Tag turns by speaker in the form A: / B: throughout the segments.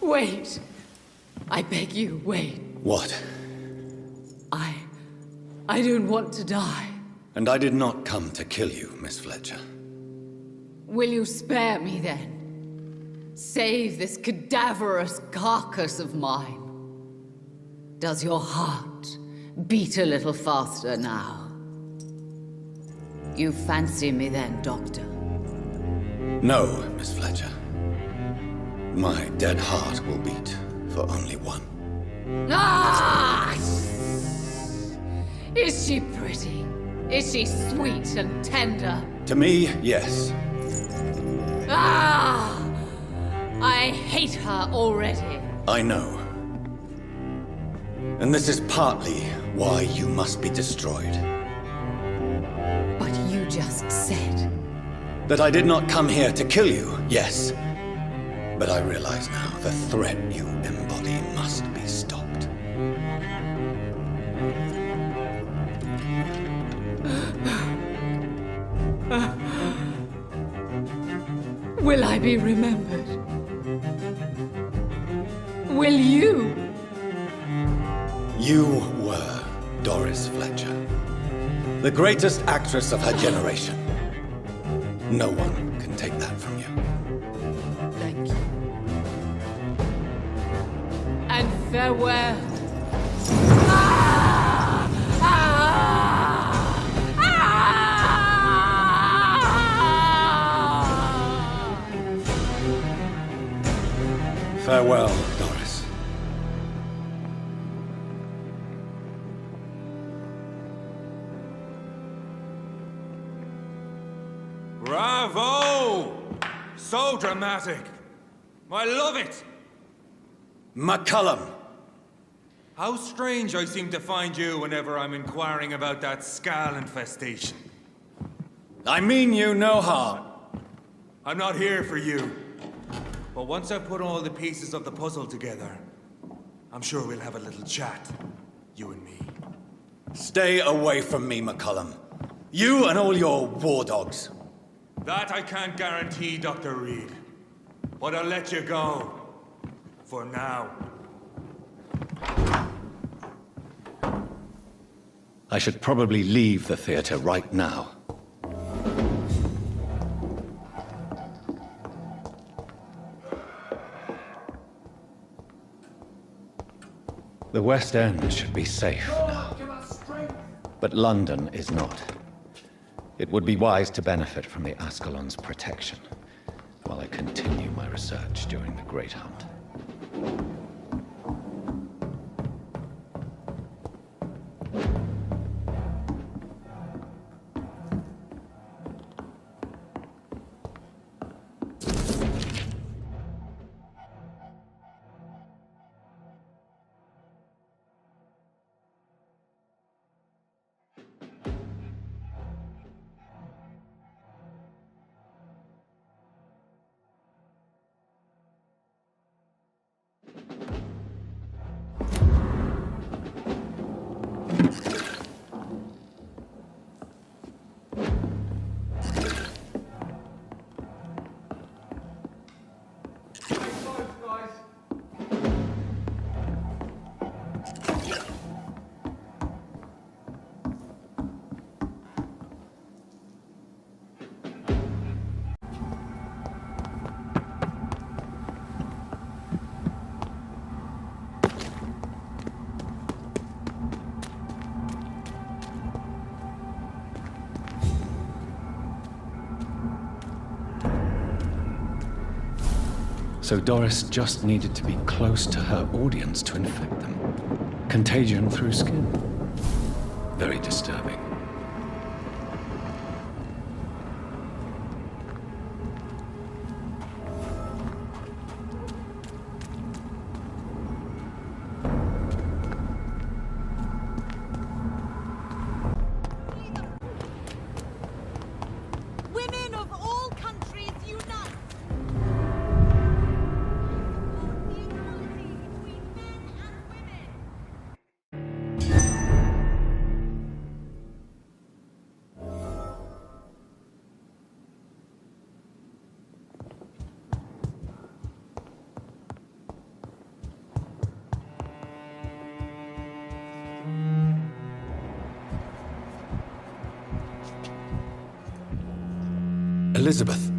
A: Wait. I beg you, wait.
B: What?
A: I don't want to die.
B: And I did not come to kill you, Miss Fletcher.
A: Will you spare me then? Save this cadaverous carcass of mine. Does your heart beat a little faster now? You fancy me then, Doctor?
B: No, Miss Fletcher. My dead heart will beat for only one.
A: Ah! Is she pretty? Is she sweet and tender?
B: To me, yes.
A: Ah! I hate her already.
B: I know. And this is partly why you must be destroyed.
A: But you just said...
B: That I did not come here to kill you, yes. But I realize now the threat you embody must be stopped.
A: Will I be remembered? Will you?
B: You were Doris Fletcher, the greatest actress of her generation. No one can take that from you.
A: Thank you. And farewell. Ah! Ah! Ah!
B: Farewell, Doris.
C: Bravo! So dramatic. I love it.
B: McCullum!
C: How strange I seem to find you whenever I'm inquiring about that Skal infestation.
B: I mean you no harm.
C: I'm not here for you. But once I've put all the pieces of the puzzle together, I'm sure we'll have a little chat, you and me.
B: Stay away from me, McCullum. You and all your war dogs.
C: That I can't guarantee, Dr. Reed. But I'll let you go. For now.
B: I should probably leave the theater right now. The West End should be safe now. But London is not. It would be wise to benefit from the Ascalon's protection while I continue my research during the Great Hunt. So Doris just needed to be close to her audience to infect them. Contagion through skin. Very disturbing.
D: Women of all countries unite! For equality between men and women!
B: Elizabeth,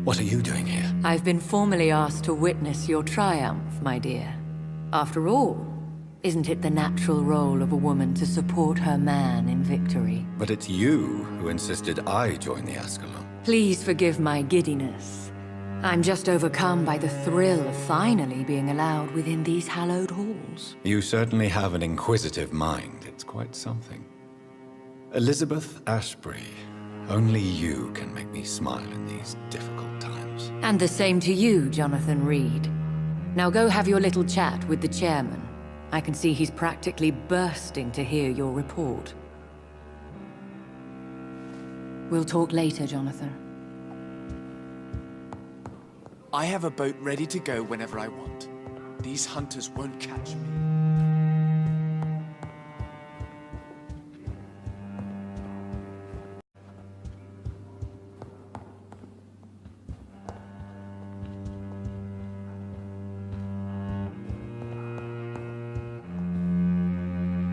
B: what are you doing here?
E: I've been formally asked to witness your triumph, my dear. After all, isn't it the natural role of a woman to support her man in victory?
B: But it's you who insisted I join the Ascalon.
E: Please forgive my giddiness. I'm just overcome by the thrill of finally being allowed within these hallowed halls.
B: You certainly have an inquisitive mind. It's quite something. Elizabeth Ashbury, only you can make me smile in these difficult times.
E: And the same to you, Jonathan Reed. Now go have your little chat with the chairman. I can see he's practically bursting to hear your report. We'll talk later, Jonathan.
F: I have a boat ready to go whenever I want. These hunters won't catch me.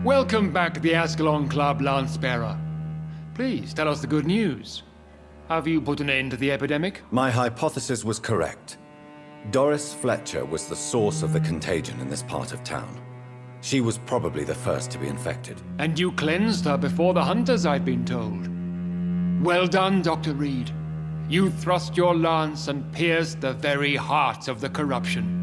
G: Welcome back to the Ascalon Club, Lance-Bearer. Please, tell us the good news. Have you put an end to the epidemic?
B: My hypothesis was correct. Doris Fletcher was the source of the contagion in this part of town. She was probably the first to be infected.
G: And you cleansed her before the hunters, I've been told. Well done, Dr. Reed. You thrust your lance and pierced the very heart of the corruption.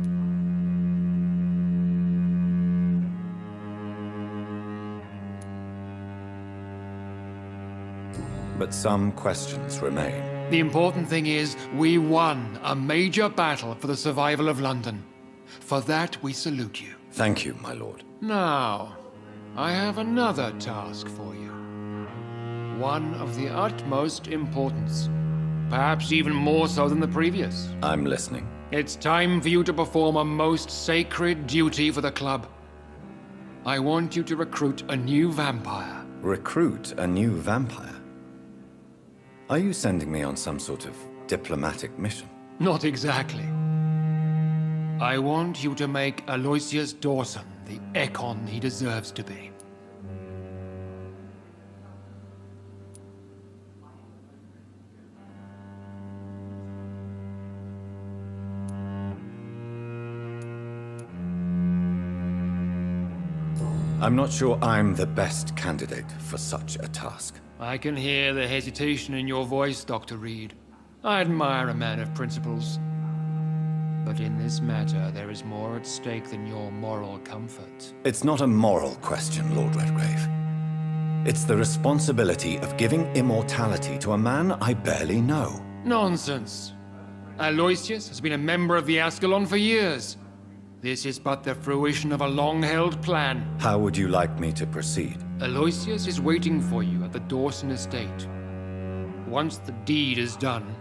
B: But some questions remain.
G: The important thing is, we won a major battle for the survival of London. For that, we salute you.
B: Thank you, my lord.
G: Now, I have another task for you. One of the utmost importance. Perhaps even more so than the previous.
B: I'm listening.
G: It's time for you to perform a most sacred duty for the club. I want you to recruit a new vampire.
B: Recruit a new vampire? Are you sending me on some sort of diplomatic mission?
G: Not exactly. I want you to make Aloysius Dawson the Ekon he deserves to be.
B: I'm not sure I'm the best candidate for such a task.
G: I can hear the hesitation in your voice, Dr. Reed. I admire a man of principles. But in this matter, there is more at stake than your moral comfort.
B: It's not a moral question, Lord Redgrave. It's the responsibility of giving immortality to a man I barely know.
G: Nonsense. Aloysius has been a member of the Ascalon for years. This is but the fruition of a long-held plan.
B: How would you like me to proceed?
G: Aloysius is waiting for you at the Dawson estate. Once the deed is done,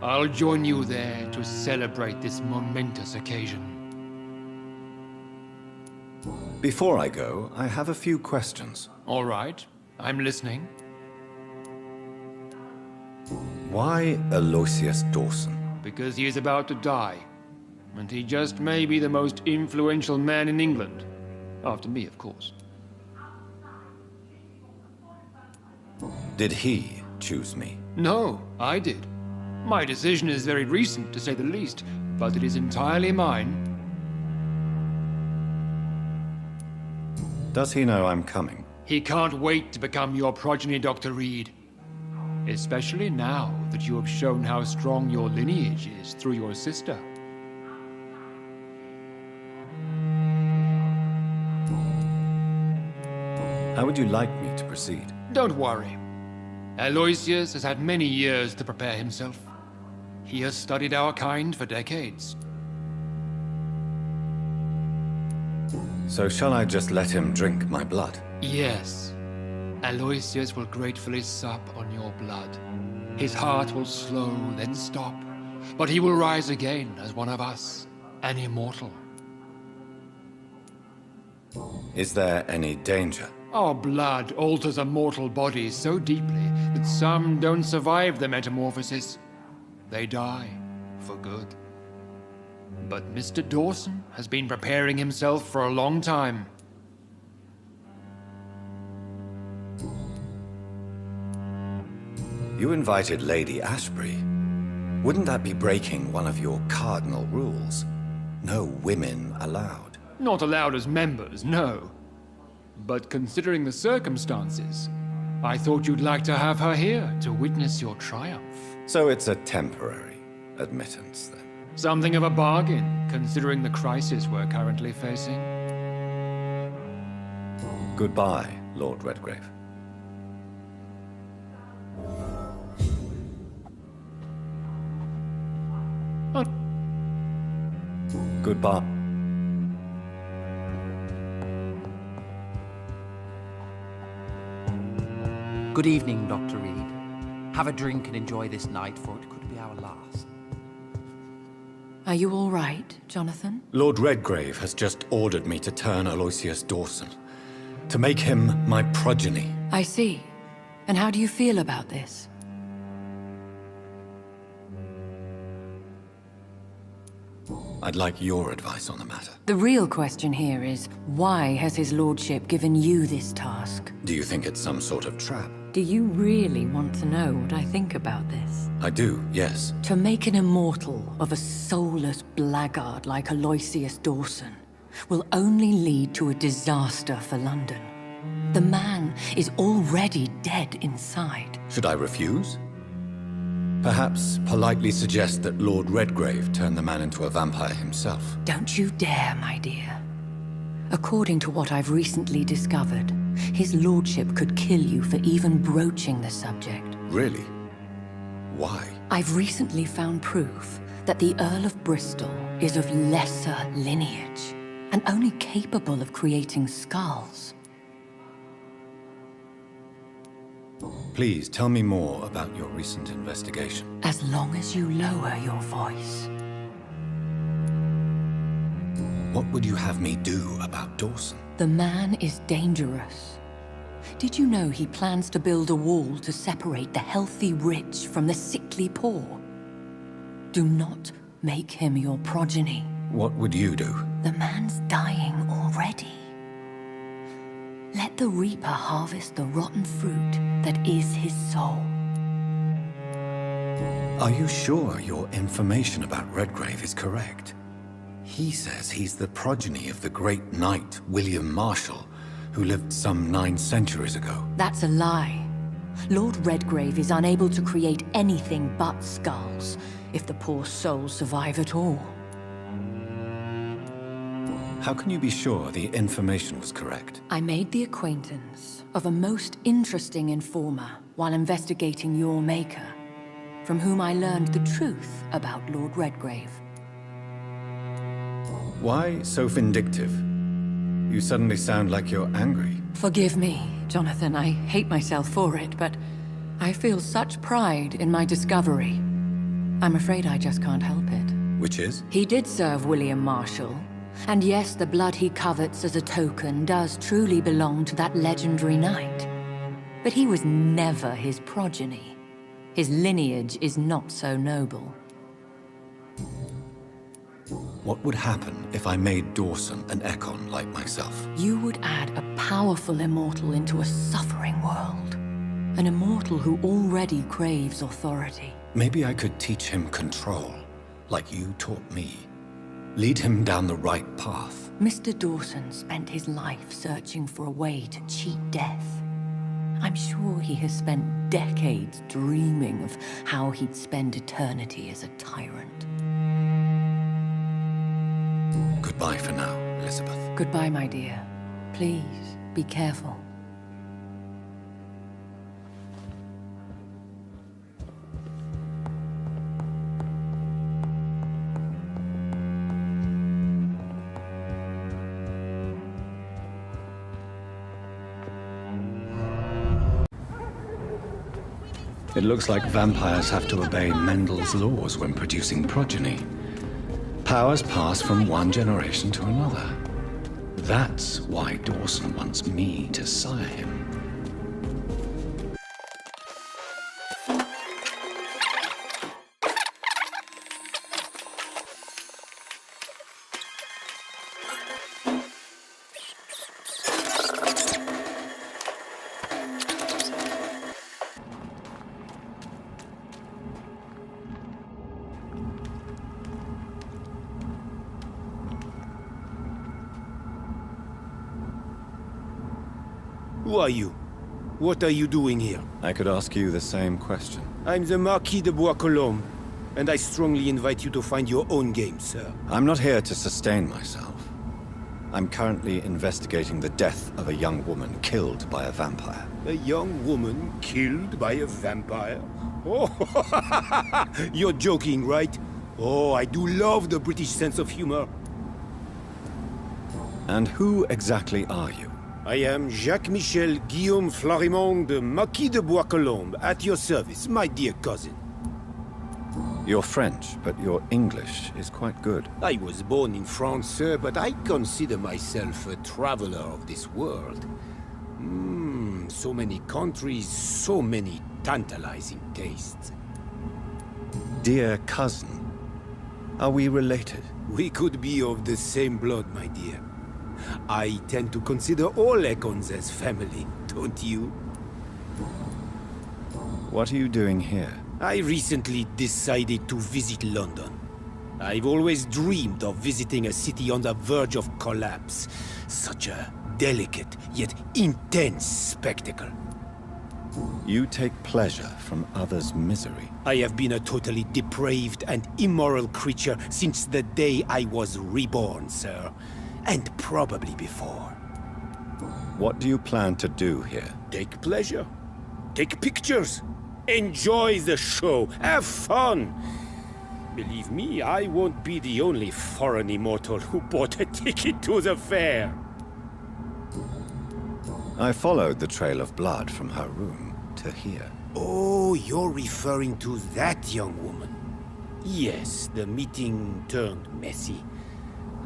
G: I'll join you there to celebrate this momentous occasion.
B: Before I go, I have a few questions.
G: All right, I'm listening.
B: Why Aloysius Dawson?
G: Because he is about to die. And he just may be the most influential man in England. After me, of course.
B: Did he choose me?
G: No, I did. My decision is very recent, to say the least, but it is entirely mine.
B: Does he know I'm coming?
G: He can't wait to become your progeny, Dr. Reed. Especially now that you have shown how strong your lineage is through your sister.
B: How would you like me to proceed?
G: Don't worry. Aloysius has had many years to prepare himself. He has studied our kind for decades.
B: So shall I just let him drink my blood?
G: Yes. Aloysius will gratefully sup on your blood. His heart will slow, then stop. But he will rise again as one of us, an immortal.
B: Is there any danger?
G: Our blood alters a mortal body so deeply that some don't survive the metamorphosis. They die for good. But Mr. Dawson has been preparing himself for a long time.
B: You invited Lady Ashbury. Wouldn't that be breaking one of your cardinal rules? No women allowed.
G: Not allowed as members, no. But considering the circumstances, I thought you'd like to have her here to witness your triumph.
B: So it's a temporary admittance, then?
G: Something of a bargain, considering the crisis we're currently facing.
B: Goodbye, Lord Redgrave. Goodbye.
H: Good evening, Dr. Reed. Have a drink and enjoy this night, for it could be our last.
E: Are you all right, Jonathan?
B: Lord Redgrave has just ordered me to turn Aloysius Dawson, to make him my progeny.
E: I see. And how do you feel about this?
B: I'd like your advice on the matter.
E: The real question here is, why has his lordship given you this task?
B: Do you think it's some sort of trap?
E: Do you really want to know what I think about this?
B: I do, yes.
E: To make an immortal of a soulless blackguard like Aloysius Dawson will only lead to a disaster for London. The man is already dead inside.
B: Should I refuse? Perhaps politely suggest that Lord Redgrave turn the man into a vampire himself.
E: Don't you dare, my dear. According to what I've recently discovered, his lordship could kill you for even broaching the subject.
B: Really? Why?
E: I've recently found proof that the Earl of Bristol is of lesser lineage and only capable of creating skulls.
B: Please tell me more about your recent investigation.
E: As long as you lower your voice.
B: What would you have me do about Dawson?
E: The man is dangerous. Did you know he plans to build a wall to separate the healthy rich from the sickly poor? Do not make him your progeny.
B: What would you do?
E: The man's dying already. Let the Reaper harvest the rotten fruit that is his soul.
B: Are you sure your information about Redgrave is correct? He says he's the progeny of the great knight William Marshall, who lived some 9 centuries ago.
E: That's a lie. Lord Redgrave is unable to create anything but skulls, if the poor souls survive at all.
B: How can you be sure the information was correct?
E: I made the acquaintance of a most interesting informer while investigating your maker, from whom I learned the truth about Lord Redgrave.
B: Why so vindictive? You suddenly sound like you're angry.
E: Forgive me, Jonathan. I hate myself for it, but I feel such pride in my discovery. I'm afraid I just can't help it.
B: Which is?
E: He did serve William Marshall. And yes, the blood he covets as a token does truly belong to that legendary knight. But he was never his progeny. His lineage is not so noble.
B: What would happen if I made Dawson an Ekon like myself?
E: You would add a powerful immortal into a suffering world. An immortal who already craves authority.
B: Maybe I could teach him control, like you taught me. Lead him down the right path.
E: Mr. Dawson spent his life searching for a way to cheat death. I'm sure he has spent decades dreaming of how he'd spend eternity as a tyrant.
B: Goodbye for now, Elizabeth.
E: Goodbye, my dear. Please, be careful.
B: It looks like vampires have to obey Mendel's laws when producing progeny. Powers pass from one generation to another. That's why Dawson wants me to sire him.
I: Who are you? What are you doing here?
B: I could ask you the same question.
I: I'm the Marquis de Bois-Colombes, and I strongly invite you to find your own game, sir.
B: I'm not here to sustain myself. I'm currently investigating the death of a young woman killed by a vampire.
I: A young woman killed by a vampire? Oh, you're joking, right? Oh, I do love the British sense of humor.
B: And who exactly are you?
I: I am Jacques-Michel Guillaume Florimond de Marquis de Bois-Colombes, at your service, my dear cousin.
B: You're French, but your English is quite good.
I: I was born in France, sir, but I consider myself a traveler of this world. So many countries, so many tantalizing tastes.
B: Dear cousin, are we related?
I: We could be of the same blood, my dear. I tend to consider all Econs as family, don't you?
B: What are you doing here?
I: I recently decided to visit London. I've always dreamed of visiting a city on the verge of collapse. Such a delicate, yet intense spectacle.
B: You take pleasure from others' misery.
I: I have been a totally depraved and immoral creature since the day I was reborn, sir. And probably before.
B: What do you plan to do here?
I: Take pleasure. Take pictures. Enjoy the show. Have fun. Believe me, I won't be the only foreign immortal who bought a ticket to the fair.
B: I followed the trail of blood from her room to here.
I: Oh, you're referring to that young woman. Yes, the meeting turned messy.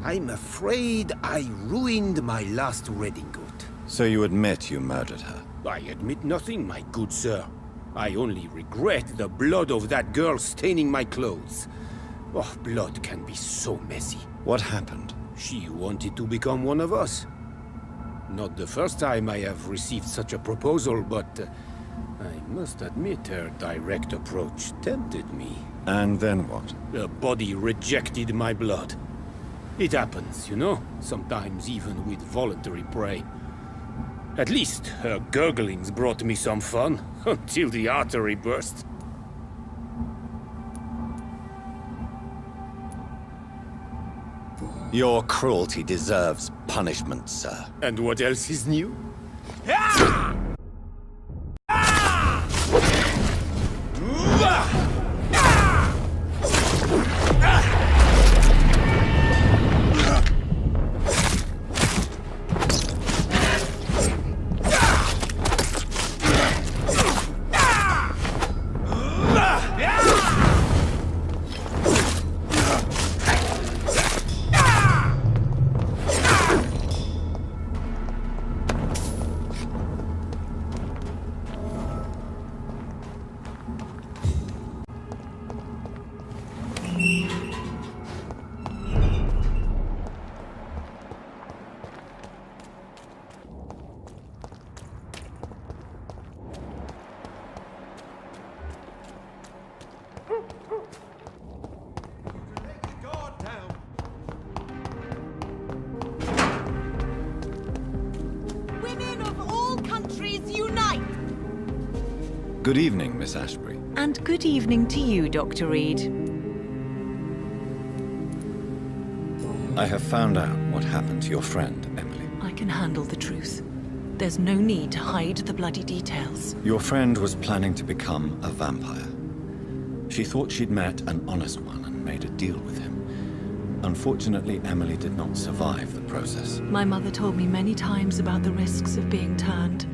I: I'm afraid I ruined my last wedding coat.
B: So you admit you murdered her?
I: I admit nothing, my good sir. I only regret the blood of that girl staining my clothes. Oh, blood can be so messy.
B: What happened?
I: She wanted to become one of us. Not the first time I have received such a proposal, but I must admit her direct approach tempted me.
B: And then what?
I: Her body rejected my blood. It happens, you know, sometimes even with voluntary prey. At least her gurglings brought me some fun, until the artery burst.
B: Your cruelty deserves punishment, sir.
I: And what else is new?
D: Women of all countries unite!
B: Good evening, Miss Ashbury.
J: And good evening to you, Dr. Reed.
B: I have found out what happened to your friend, Emily.
J: I can handle the truth. There's no need to hide the bloody details.
B: Your friend was planning to become a vampire. She thought she'd met an honest one and made a deal with him. Unfortunately, Emily did not survive the process.
J: My mother told me many times about the risks of being turned.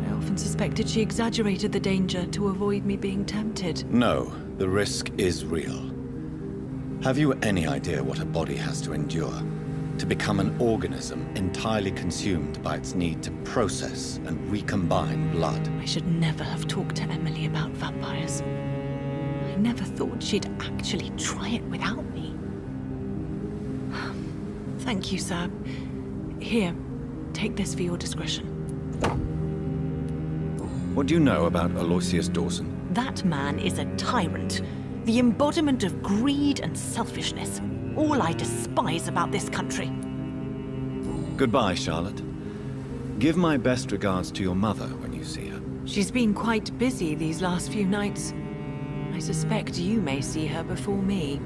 J: I often suspected she exaggerated the danger to avoid me being tempted.
B: No, the risk is real. Have you any idea what a body has to endure? To become an organism entirely consumed by its need to process and recombine blood.
J: I should never have talked to Emily about vampires. I never thought she'd actually try it without me. Thank you, sir. Here, take this for your discretion.
B: What do you know about Aloysius Dawson?
J: That man is a tyrant. The embodiment of greed and selfishness. All I despise about this country.
B: Goodbye, Charlotte. Give my best regards to your mother when you see her.
J: She's been quite busy these last few nights. I suspect you may see her before me.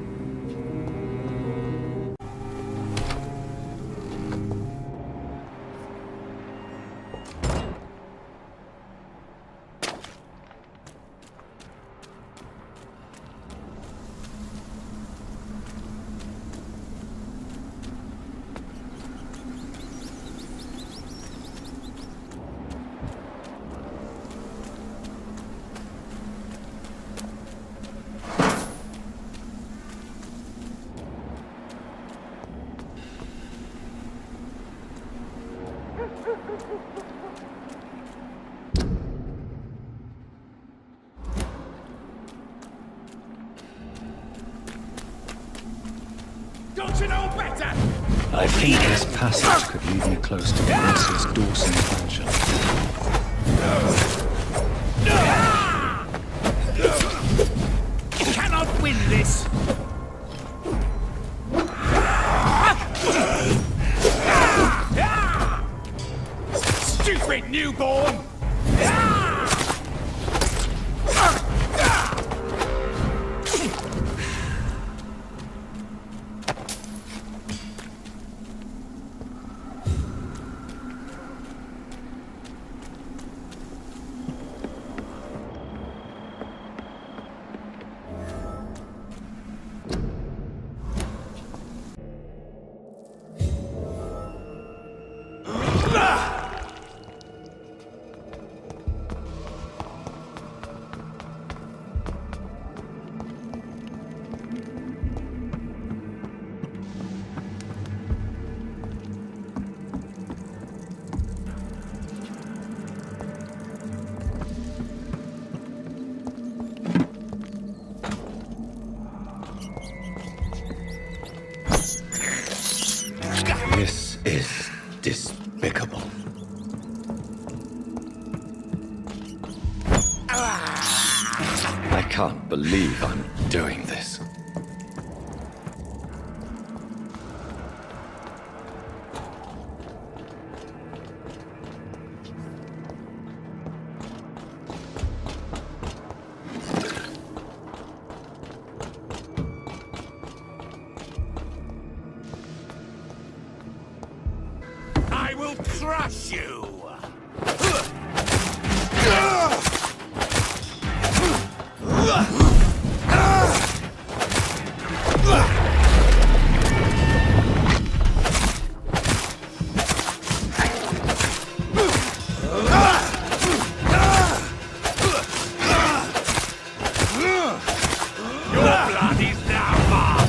C: Don't you know better?
B: I think this passage could lead me close to Mrs. Dawson's mansion.
C: You cannot win this! Stupid newborn!
B: This is despicable. I can't believe I'm doing this.
C: I will crush you! Your blood is now mine!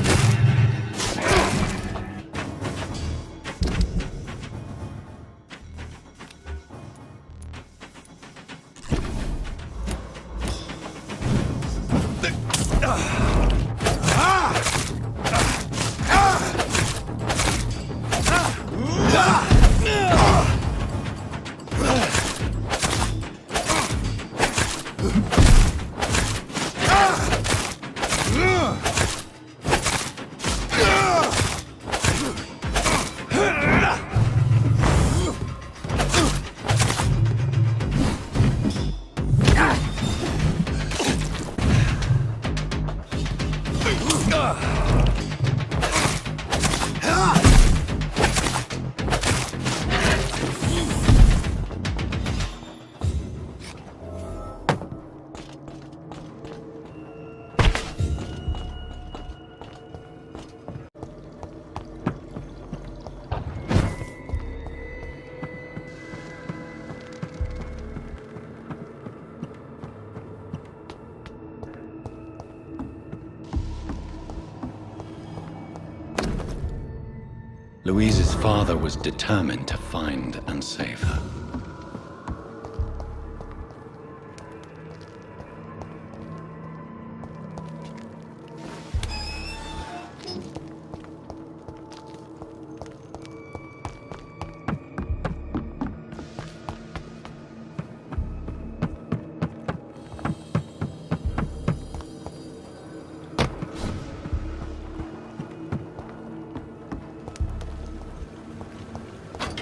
B: Louise's father was determined to find and save her.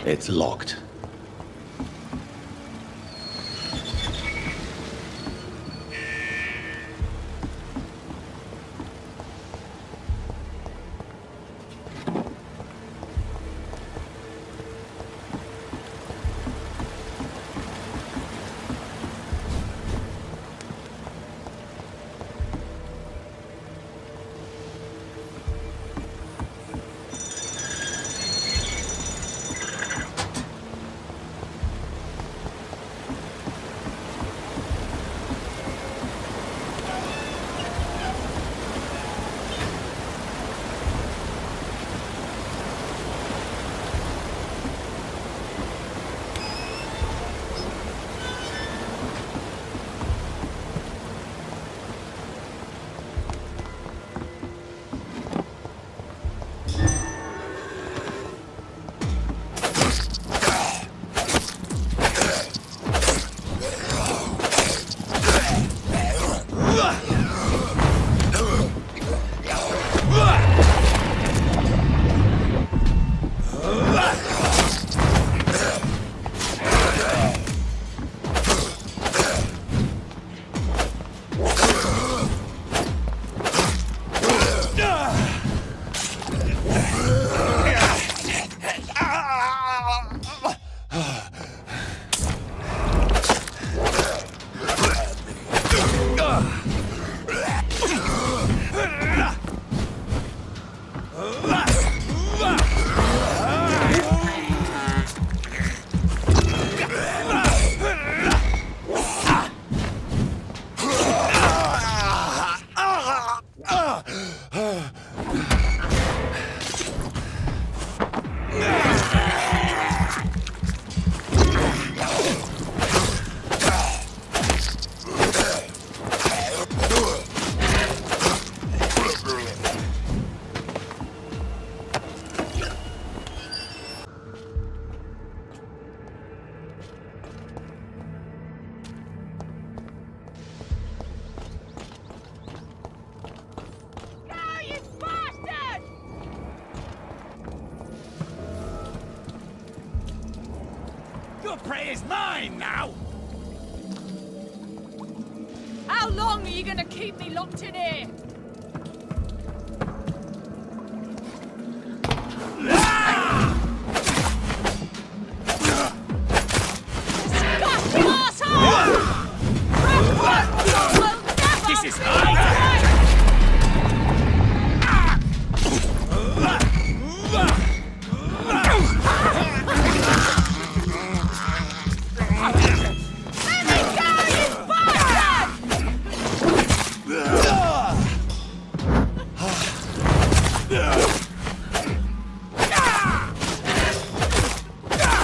B: It's locked.
F: Your prey is mine now!
D: How long are you gonna keep me locked in here? Disgusting arsehole!
F: This is mine!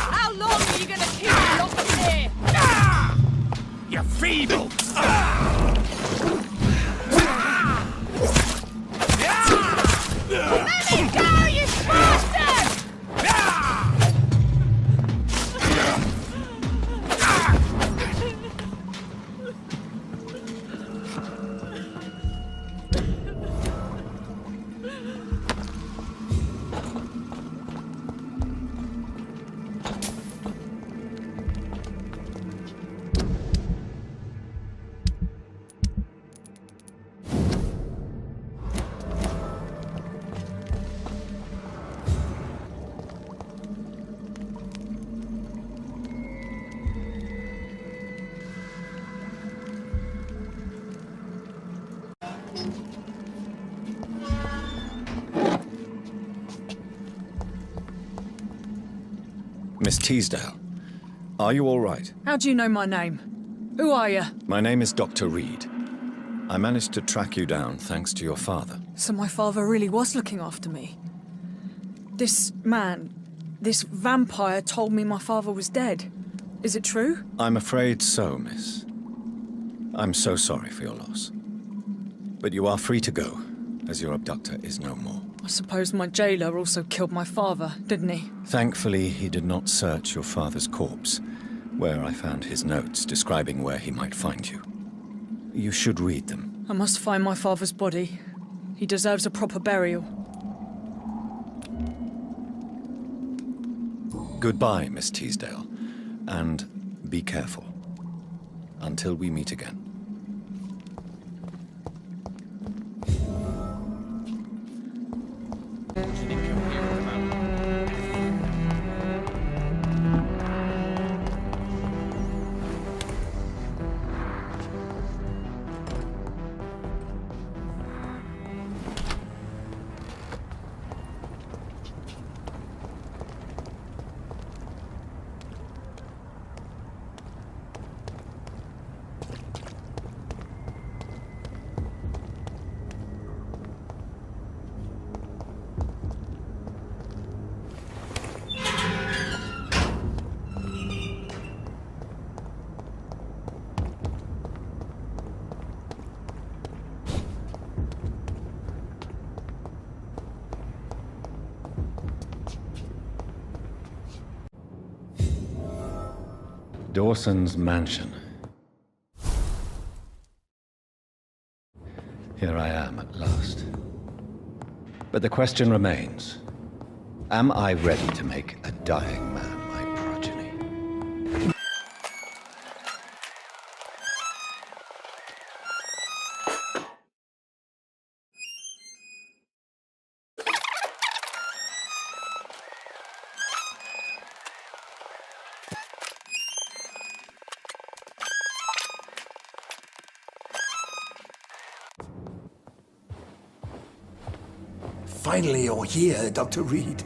D: How long are you gonna keep me locked in here?
F: You feeble!
D: Let me go, you bastard!
B: Miss Teasdale, are you all right?
J: How do you know my name? Who are you?
B: My name is Dr. Reed. I managed to track you down thanks to your father.
J: So my father really was looking after me. This man, this vampire told me my father was dead. Is it true?
B: I'm afraid so, miss. I'm so sorry for your loss. But you are free to go, as your abductor is no more.
J: I suppose my jailer also killed my father, didn't he?
B: Thankfully, he did not search your father's corpse, where I found his notes describing where he might find you. You should read them.
J: I must find my father's body. He deserves a proper burial.
B: Goodbye, Miss Teasdale, and be careful. Until we meet again. Dawson's mansion. Here I am at last. But the question remains, am I ready to make a dying man my progeny?
K: Finally you're here, Dr. Reed.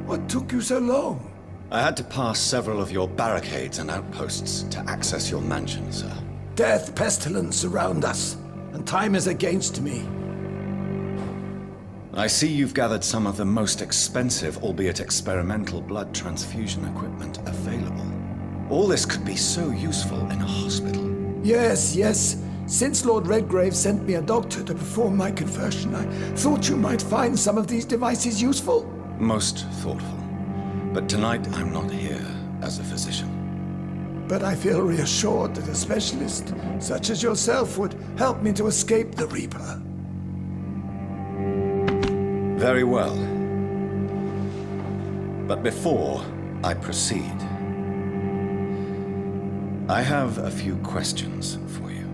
K: What took you so long?
B: I had to pass several of your barricades and outposts to access your mansion, sir.
K: Death, pestilence surround us, and time is against me.
B: I see you've gathered some of the most expensive, albeit experimental, blood transfusion equipment available. All this could be so useful in a hospital.
K: Yes, yes. Since Lord Redgrave sent me a doctor to perform my conversion, I thought you might find some of these devices useful.
B: Most thoughtful. But tonight I'm not here as a physician.
K: But I feel reassured that a specialist such as yourself would help me to escape the Reaper.
B: Very well. But before I proceed, I have a few questions for you.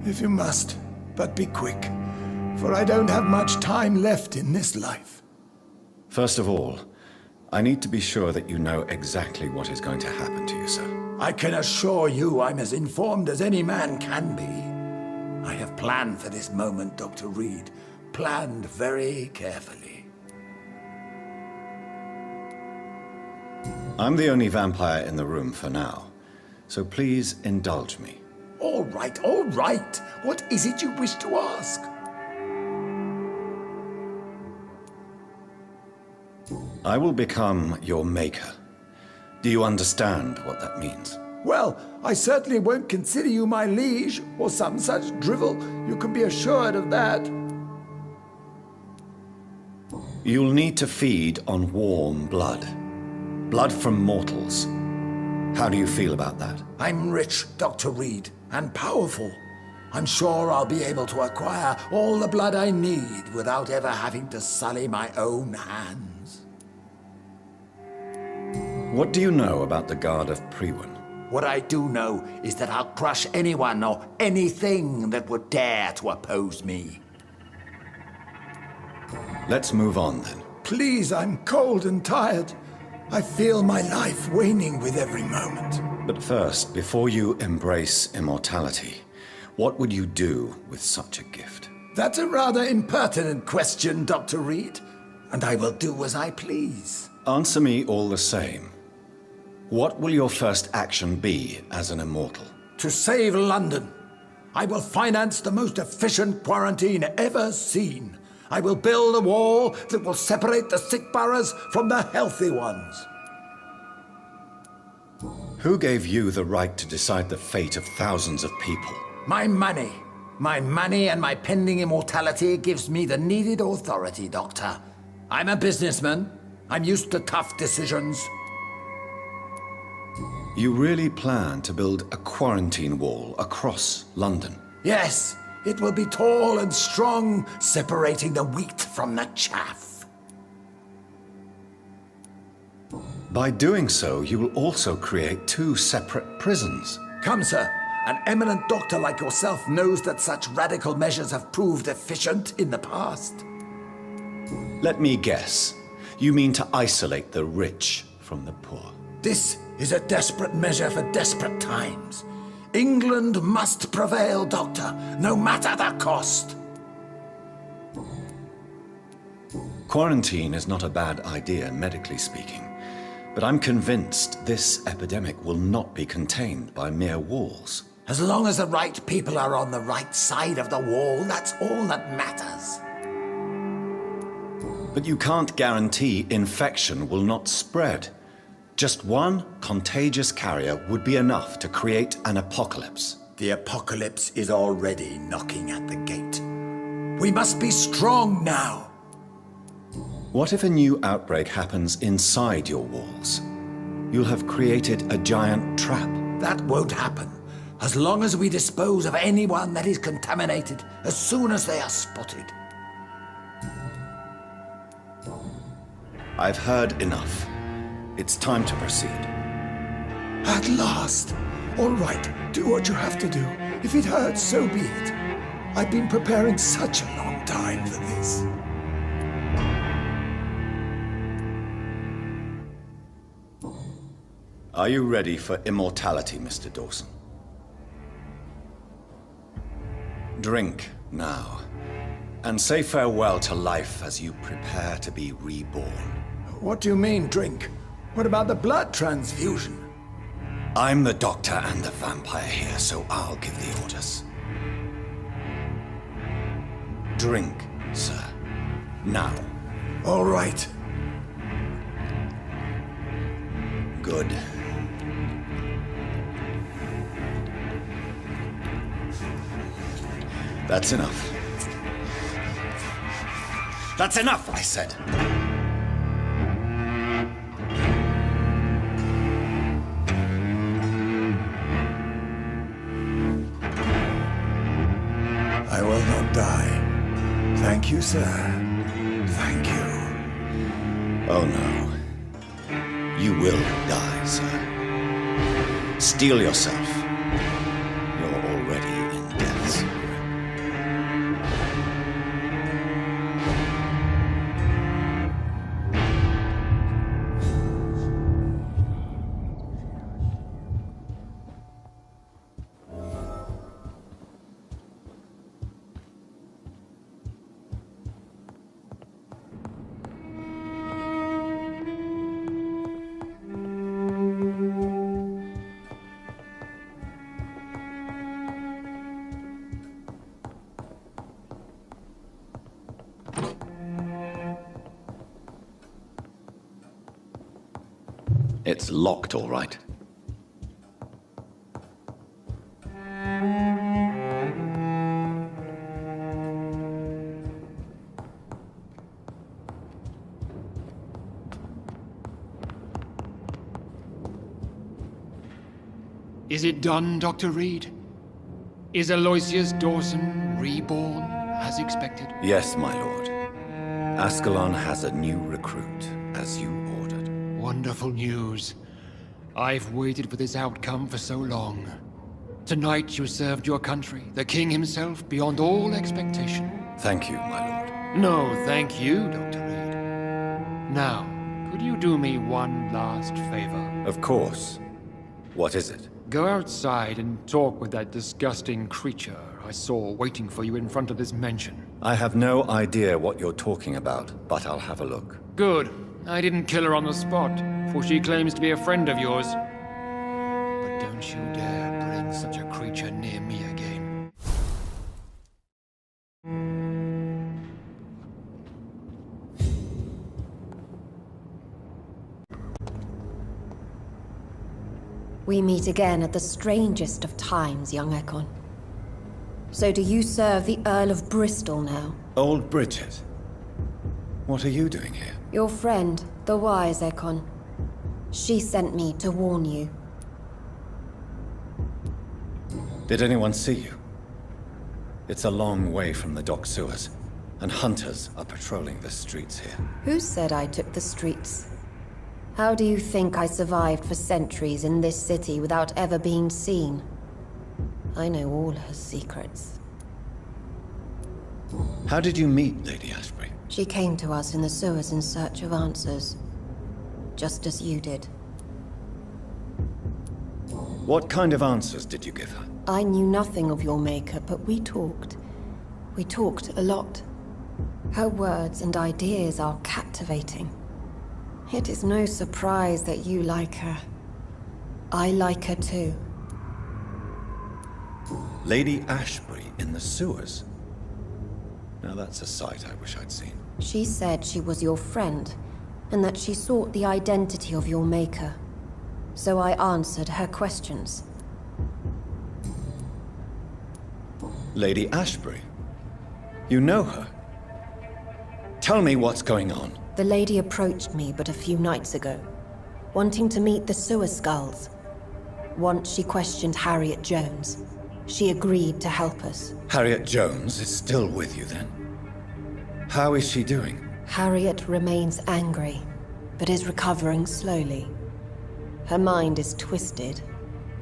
K: If you must, but be quick, for I don't have much time left in this life.
B: First of all, I need to be sure that you know exactly what is going to happen to you, sir.
K: I can assure you I'm as informed as any man can be. I have planned for this moment, Dr. Reed. Planned very carefully.
B: I'm the only vampire in the room for now, so please indulge me.
K: All right, all right. What is it you wish to ask?
B: I will become your maker. Do you understand what that means?
K: Well, I certainly won't consider you my liege, or some such drivel. You can be assured of that.
B: You'll need to feed on warm blood. Blood from mortals. How do you feel about that?
K: I'm rich, Dr. Reed, and powerful. I'm sure I'll be able to acquire all the blood I need without ever having to sully my own hands.
B: What do you know about the Guard of Priwen?
K: What I do know is that I'll crush anyone or anything that would dare to oppose me.
B: Let's move on then.
K: Please, I'm cold and tired. I feel my life waning with every moment.
B: But first, before you embrace immortality, what would you do with such a gift?
K: That's a rather impertinent question, Dr. Reed, and I will do as I please.
B: Answer me all the same. What will your first action be as an immortal?
K: To save London. I will finance the most efficient quarantine ever seen. I will build a wall that will separate the sick boroughs from the healthy ones.
B: Who gave you the right to decide the fate of thousands of people?
K: My money. My money and my pending immortality gives me the needed authority, Doctor. I'm a businessman. I'm used to tough decisions.
B: You really plan to build a quarantine wall across London?
K: Yes, it will be tall and strong, separating the wheat from the chaff.
B: By doing so, you will also create two separate prisons.
K: Come, sir. An eminent doctor like yourself knows that such radical measures have proved efficient in the past.
B: Let me guess. You mean to isolate the rich from the poor?
K: This is a desperate measure for desperate times. England must prevail, Doctor, no matter the cost.
B: Quarantine is not a bad idea, medically speaking. But I'm convinced this epidemic will not be contained by mere walls.
K: As long as the right people are on the right side of the wall, that's all that matters.
B: But you can't guarantee infection will not spread. Just one contagious carrier would be enough to create an apocalypse.
K: The apocalypse is already knocking at the gate. We must be strong now.
B: What if a new outbreak happens inside your walls? You'll have created a giant trap.
K: That won't happen. As long as we dispose of anyone that is contaminated as soon as they are spotted.
B: I've heard enough. It's time to proceed.
K: At last. All right, do what you have to do. If it hurts, so be it. I've been preparing such a long time for this.
B: Are you ready for immortality, Mr. Dawson? Drink now, and say farewell to life as you prepare to be reborn.
K: What do you mean, drink? What about the blood transfusion?
B: I'm the doctor and the vampire here, so I'll give the orders. Drink, sir. Now.
K: All right.
B: Good. That's enough. That's enough, I said.
K: I will not die. Thank you, sir. Thank you.
B: Oh no. You will die, sir. Steel yourself. You're already in death's grip. It's locked, all right.
G: Is it done, Dr. Reed? Is Aloysius Dawson reborn, as expected?
B: Yes, my lord. Ascalon has a new recruit, as you ordered.
G: Wonderful news. I've waited for this outcome for so long. Tonight you served your country, the king himself, beyond all expectation.
B: Thank you, my lord.
G: No, thank you, Dr. Reed. Now, could you do me one last favor?
B: Of course. What is it?
G: Go outside and talk with that disgusting creature I saw waiting for you in front of this mansion.
B: I have no idea what you're talking about, but I'll have a look.
G: Good. I didn't kill her on the spot, for she claims to be a friend of yours. But don't you dare bring such a creature near me again.
L: We meet again at the strangest of times, young Ekon. So do you serve the Earl of Bristol now?
B: Old Bridget. What are you doing here?
L: Your friend, the wise Ekon. She sent me to warn you.
B: Did anyone see you? It's a long way from the dock sewers, and hunters are patrolling the streets here.
L: Who said I took the streets? How do you think I survived for centuries in this city without ever being seen? I know all her secrets.
B: How did you meet Lady Ashbury?
L: She came to us in the sewers in search of answers. Just as you did.
B: What kind of answers did you give her?
L: I knew nothing of your maker, but we talked. We talked a lot. Her words and ideas are captivating. It is no surprise that you like her. I like her too.
B: Lady Ashbury in the sewers? Now that's a sight I wish I'd seen.
L: She said she was your friend, and that she sought the identity of your maker. So I answered her questions.
B: Lady Ashbury? You know her? Tell me what's going on.
L: The lady approached me but a few nights ago, wanting to meet the sewer skulls. Once she questioned Harriet Jones. She agreed to help us.
B: Harriet Jones is still with you then? How is she doing?
L: Harriet remains angry, but is recovering slowly. Her mind is twisted,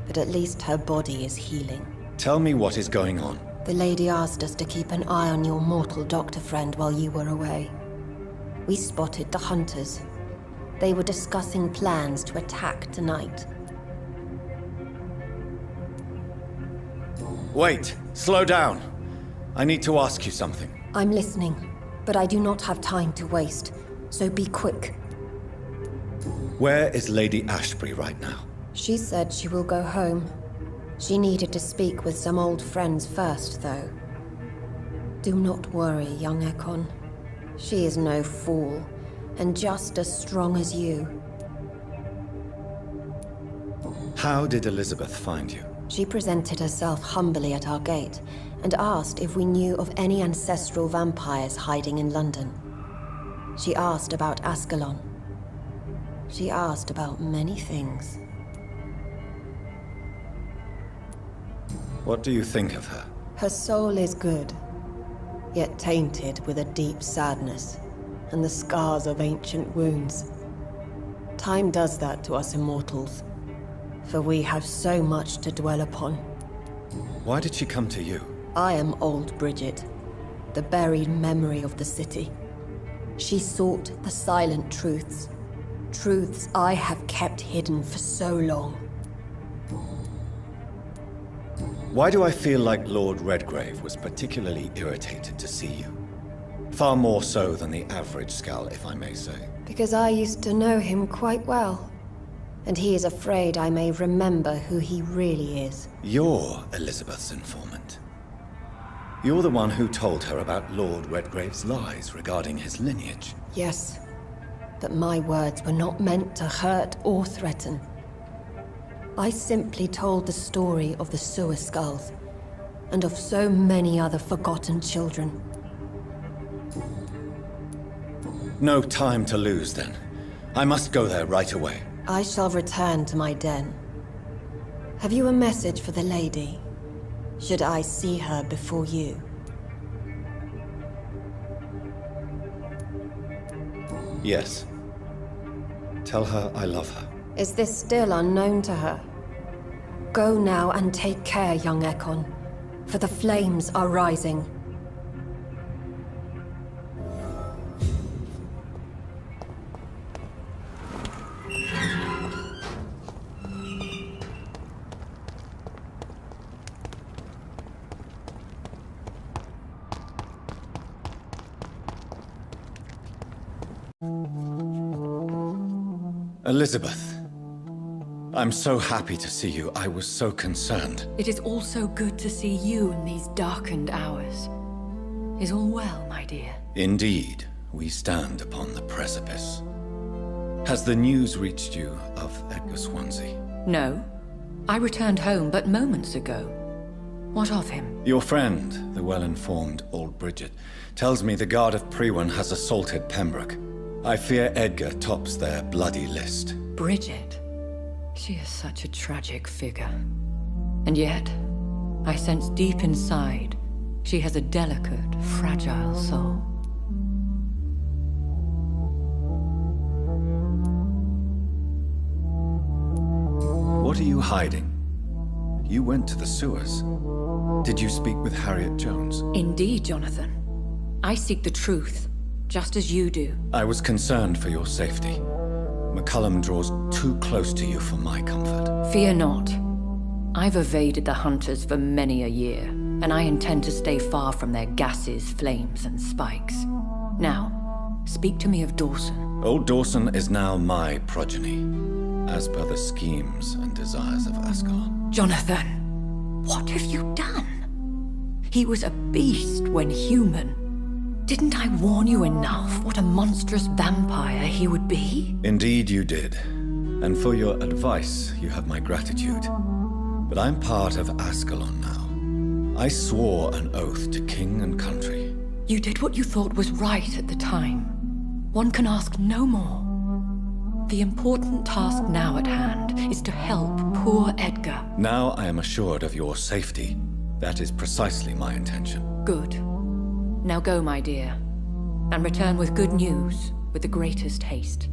L: but at least her body is healing.
B: Tell me what is going on.
L: The lady asked us to keep an eye on your mortal doctor friend while you were away. We spotted the hunters. They were discussing plans to attack tonight.
B: Wait, slow down. I need to ask you something.
L: I'm listening, but I do not have time to waste, so be quick.
B: Where is Lady Ashbury right now?
L: She said she will go home. She needed to speak with some old friends first, though. Do not worry, young Ekon. She is no fool, and just as strong as you.
B: How did Elizabeth find you?
L: She presented herself humbly at our gate, and asked if we knew of any ancestral vampires hiding in London. She asked about Ascalon. She asked about many things.
B: What do you think of her?
L: Her soul is good, yet tainted with a deep sadness, and the scars of ancient wounds. Time does that to us immortals. for we have so much to dwell upon.
B: Why did she come to you?
L: I am old Bridget, the buried memory of the city. She sought the silent truths. Truths I have kept hidden for so long.
B: Why do I feel like Lord Redgrave was particularly irritated to see you? Far more so than the average Skull, if I may say.
L: Because I used to know him quite well. And he is afraid I may remember who he really is.
B: You're Elizabeth's informant. You're the one who told her about Lord Redgrave's lies regarding his lineage.
L: Yes, but my words were not meant to hurt or threaten. I simply told the story of the sewer skulls, and of so many other forgotten children.
B: No time to lose, then. I must go there right away.
L: I shall return to my den. Have you a message for the lady? Should I see her before you?
B: Yes. Tell her I love her.
L: Is this still unknown to her? Go now and take care, young Ekon, for the flames are rising.
B: Elizabeth. I'm so happy to see you. I was so concerned.
E: It is also good to see you in these darkened hours. Is all well, my dear?
B: Indeed, we stand upon the precipice. Has the news reached you of Edgar Swansea?
E: No. I returned home but moments ago. What of him?
B: Your friend, the well-informed old Bridget, tells me the Guard of Priwen has assaulted Pembroke. I fear Edgar tops their bloody list.
E: Bridget? She is such a tragic figure. And yet, I sense deep inside, she has a delicate, fragile soul.
B: What are you hiding? You went to the sewers. Did you speak with Harriet Jones?
E: Indeed, Jonathan. I seek the truth, just as you do.
B: I was concerned for your safety. McCullum draws too close to you for my comfort.
E: Fear not. I've evaded the hunters for many a year, and I intend to stay far from their gases, flames, and spikes. Now, speak to me of Dawson.
B: Old Dawson is now my progeny, as per the schemes and desires of Ascalon.
E: Jonathan, what have you done? He was a beast when human. Didn't I warn you enough what a monstrous vampire he would be?
B: Indeed you did. And for your advice, you have my gratitude. But I'm part of Ascalon now. I swore an oath to king and country.
E: You did what you thought was right at the time. One can ask no more. The important task now at hand is to help poor Edgar.
B: Now I am assured of your safety. That is precisely my intention.
E: Good. Now go, my dear, and return with good news with the greatest haste.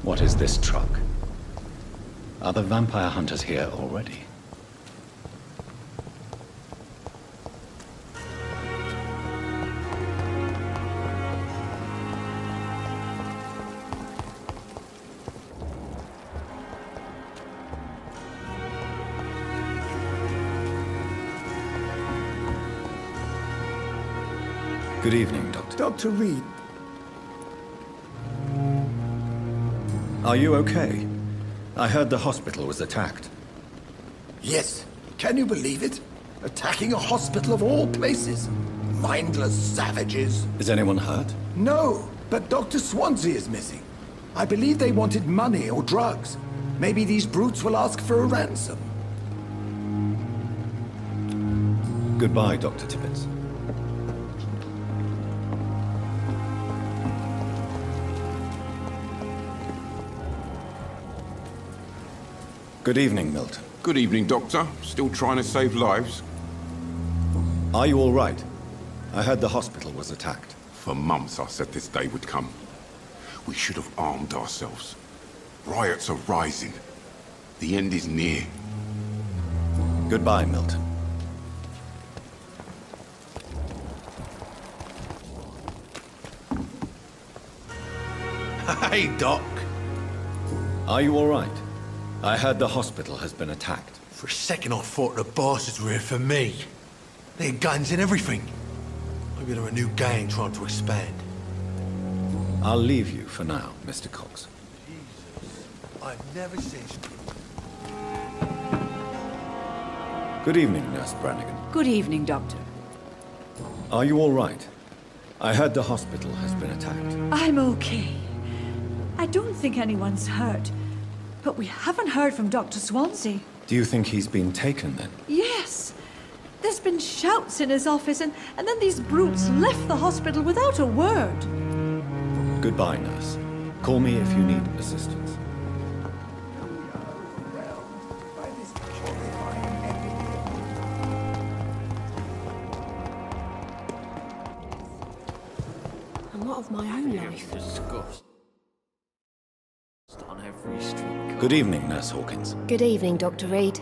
B: What is this truck? Are the vampire hunters here already? Good evening, Doctor.
K: Dr. Reed.
B: Are you okay? I heard the hospital was attacked.
K: Yes. Can you believe it? Attacking a hospital of all places. Mindless savages.
B: Is anyone hurt?
K: No, but Dr. Swansea is missing. I believe they wanted money or drugs. Maybe these brutes will ask for a ransom.
B: Goodbye, Dr. Tibbets. Good evening, Milton.
M: Good evening, Doctor. Still trying to save lives?
B: Are you all right? I heard the hospital was attacked.
M: For months I said this day would come. We should have armed ourselves. Riots are rising. The end is near.
B: Goodbye, Milton.
N: Hey, Doc.
B: Are you all right? I heard the hospital has been attacked.
N: For a second I thought the bastards were here for me. They had guns and everything. Maybe they're a new gang trying to expand.
B: I'll leave you for now, Mr. Cox.
N: Jesus, I've never seen...
B: Good evening, Nurse Brannigan.
J: Good evening, Doctor.
B: Are you all right? I heard the hospital has been attacked.
J: I'm okay. I don't think anyone's hurt. But we haven't heard from Dr. Swansea.
B: Do you think he's been taken, then?
J: Yes. There's been shouts in his office, and then these brutes left the hospital without a word.
B: Goodbye, nurse. Call me if you need assistance.
L: And what of my own life?
H: Disgust on every street.
B: Good evening, Nurse Hawkins.
L: Good evening, Dr. Reed.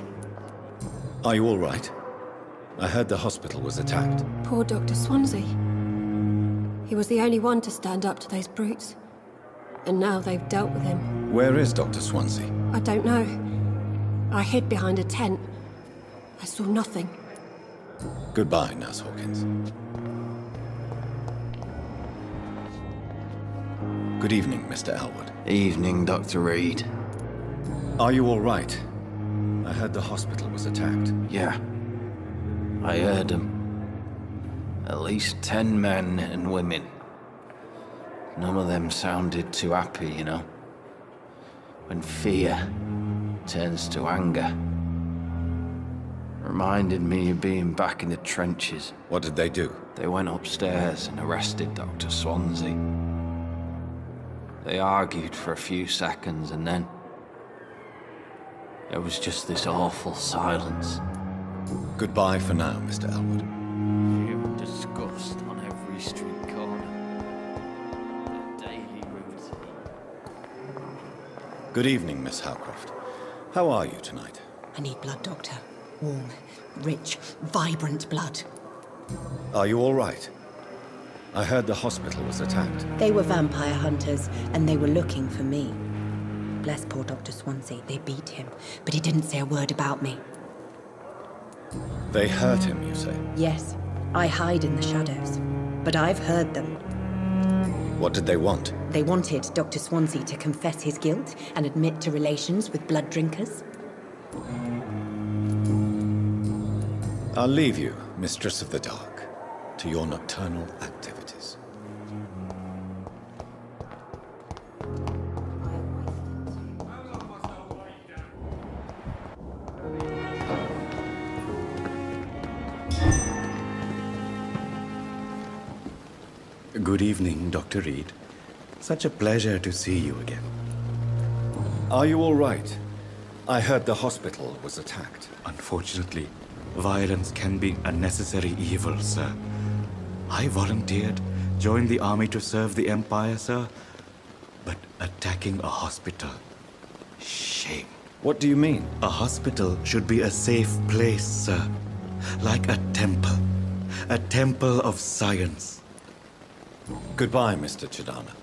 B: Are you all right? I heard the hospital was attacked.
L: Poor Dr. Swansea. He was the only one to stand up to those brutes. And now they've dealt with him.
B: Where is Dr. Swansea?
L: I don't know. I hid behind a tent. I saw nothing.
B: Goodbye, Nurse Hawkins. Good evening, Mr. Elwood.
O: Evening, Dr. Reed.
B: Are you all right? I heard the hospital was attacked.
O: Yeah. I heard them. At least 10 men and women. None of them sounded too happy, you know. When fear turns to anger. Reminded me of being back in the trenches.
B: What did they do?
O: They went upstairs and arrested Dr. Swansea. They argued for a few seconds and then... there was just this awful silence.
B: Goodbye for now, Mr. Elwood.
O: Pure disgust on every street corner. The daily routine.
B: Good evening, Miss Howcroft. How are you tonight?
P: I need blood, Doctor. Warm, rich, vibrant blood.
B: Are you all right? I heard the hospital was attacked.
P: They were vampire hunters, and they were looking for me. Bless poor Dr. Swansea. They beat him, but he didn't say a word about me.
B: They hurt him, you say?
P: Yes, I hide in the shadows, but I've heard them.
B: What did they want?
P: They wanted Dr. Swansea to confess his guilt and admit to relations with blood drinkers.
B: I'll leave you, Mistress of the Dark, to your nocturnal activities.
Q: Good evening, Dr. Reed. Such a pleasure to see you again.
B: Are you all right? I heard the hospital was attacked.
Q: Unfortunately, violence can be a necessary evil, sir. I volunteered, joined the army to serve the Empire, sir. but attacking a hospital. Shame.
B: What do you mean?
Q: A hospital should be a safe place, sir. Like a temple. A temple of science.
B: Goodbye, Mr. Chidana.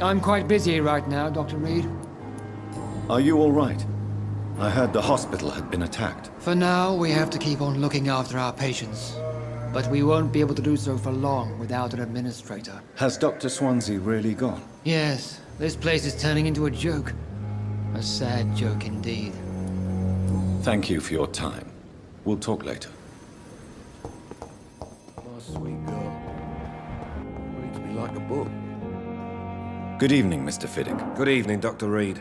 G: I'm quite busy right now, Dr. Reed.
B: Are you all right? I heard the hospital had been attacked.
G: For now, we have to keep on looking after our patients. But we won't be able to do so for long without an administrator.
B: Has Dr. Swansea really gone?
G: Yes, this place is turning into a joke. A sad joke indeed.
B: Thank you for your time. We'll talk later.
R: My sweet girl. Reads me like a book.
B: Good evening, Mr. Fiddick.
R: Good evening, Dr. Reed.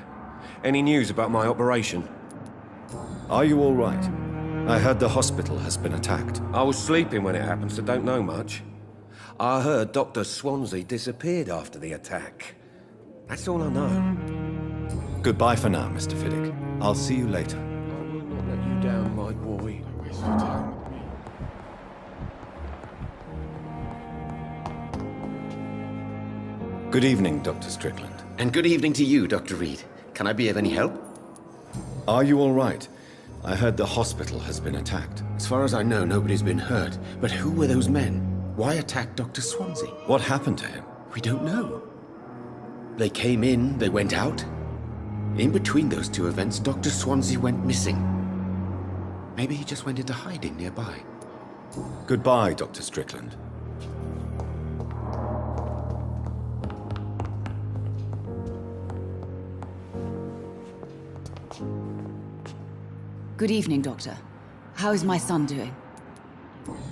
R: Any news about my operation?
B: Are you all right? I heard the hospital has been attacked.
R: I was sleeping when it happened, so don't know much. I heard Dr. Swansea disappeared after the attack. That's all I know.
B: Goodbye for now, Mr. Fiddick. I'll see you later.
R: I will not let you down, my boy. Don't waste your time with me.
B: Good evening, Dr. Strickland.
S: And good evening to you, Dr. Reed. Can I be of any help?
B: Are you all right? I heard the hospital has been attacked.
S: As far as I know, nobody's been hurt. But who were those men? Why attack Dr. Swansea?
B: What happened to him?
S: We don't know. They came in, they went out. In between those two events, Dr. Swansea went missing. Maybe he just went into hiding nearby.
B: Goodbye, Dr. Strickland.
A: Good evening, Doctor. How is my son doing?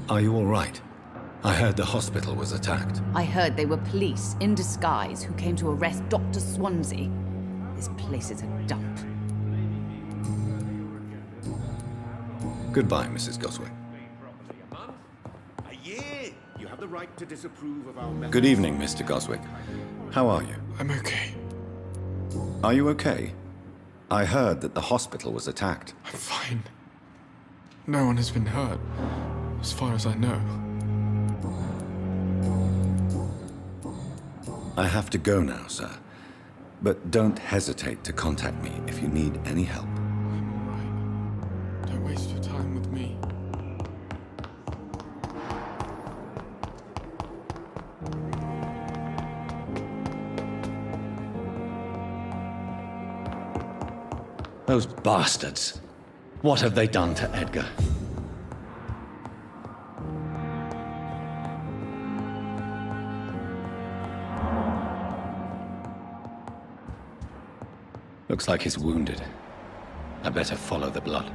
B: Are you all right? I heard the hospital was attacked.
A: I heard they were police in disguise who came to arrest Dr. Swansea. This place is a dump.
B: Goodbye, Mrs. Goswick.
S: A year! You have the right to disapprove of our methods.
B: Good evening, Mr. Goswick. How are you?
F: I'm okay.
B: Are you okay? I heard that the hospital was attacked.
F: I'm fine. No one has been hurt, as far as I know.
B: I have to go now, sir. But don't hesitate to contact me if you need any help.
F: I'm all right. Don't waste your time with me.
B: Those bastards. What have they done to Edgar? Looks like he's wounded. I better follow the blood.